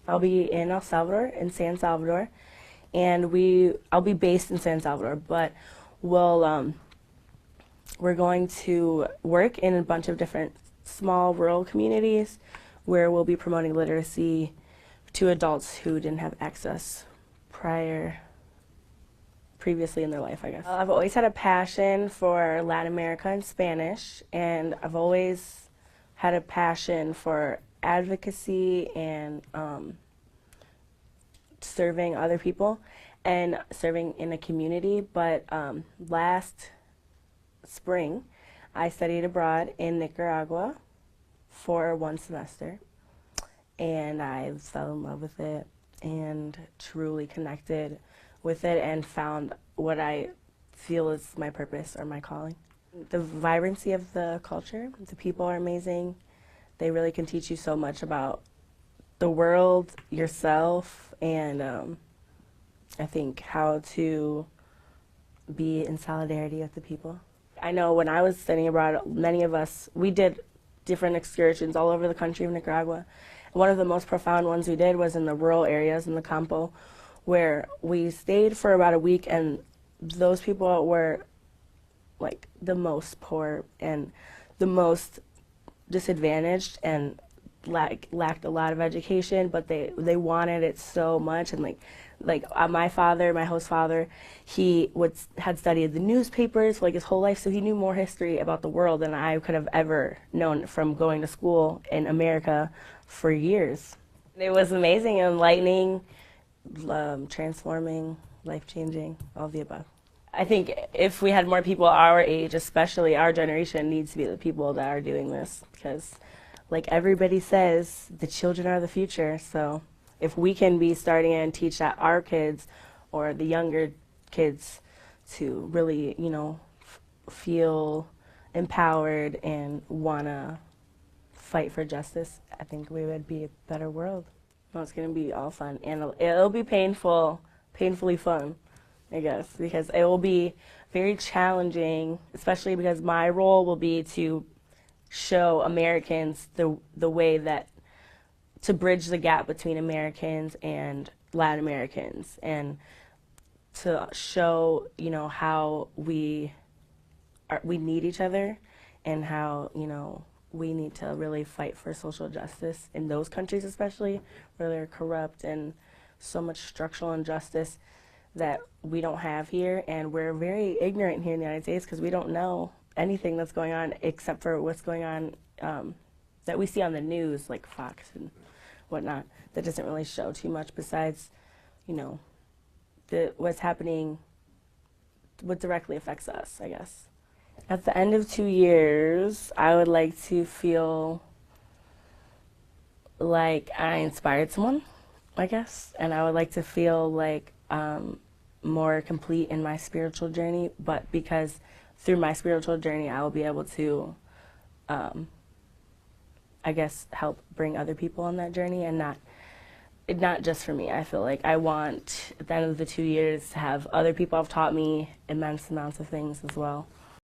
I'll be in El Salvador, in San Salvador, and I'll be based in San Salvador, but we're going to work in a bunch of different small rural communities where we'll be promoting literacy to adults who didn't have access previously in their life, I guess. I've always had a passion for Latin America and Spanish, and I've always had a passion for advocacy and serving other people and serving in a community. But last spring, I studied abroad in Nicaragua for 1 semester, and I fell in love with it and truly connected with it and found what I feel is my purpose or my calling. The vibrancy of the culture, the people are amazing. They really can teach you so much about the world, yourself, and I think how to be in solidarity with the people. I know when I was studying abroad, many of us, we did different excursions all over the country of Nicaragua. One of the most profound ones we did was in the rural areas in the Campo, where we stayed for about a week, and those people were like the most poor and the most disadvantaged and lacked a lot of education, but they wanted it so much. And my father, my host father, he had studied the newspapers for like his whole life, so he knew more history about the world than I could have ever known from going to school in America for years. It was amazing, enlightening, transforming, life-changing, all of the above. I think if we had more people our age, especially our generation, needs to be the people that are doing this, because like everybody says, the children are the future. So if we can be starting and teach that our kids or the younger kids to really, feel empowered and want to fight for justice, I think we would be a better world. Well, it's going to be all fun, and it'll be painfully fun, I guess, because it will be very challenging, especially because my role will be to show Americans the way that to bridge the gap between Americans and Latin Americans, and to show how we need each other, and how we need to really fight for social justice in those countries, especially where they're corrupt and so much structural injustice that we don't have here. And we're very ignorant here in the United States because we don't know anything that's going on except for what's going on that we see on the news, like Fox and whatnot, that doesn't really show too much besides, what's happening, what directly affects us, I guess. At the end of 2 years, I would like to feel like I inspired someone, I guess, and I would like to feel like more complete in my spiritual journey, but because through my spiritual journey, I will be able to, I guess, help bring other people on that journey, and not just for me. I feel like I want, at the end of the 2 years, to have other people have taught me immense amounts of things as well.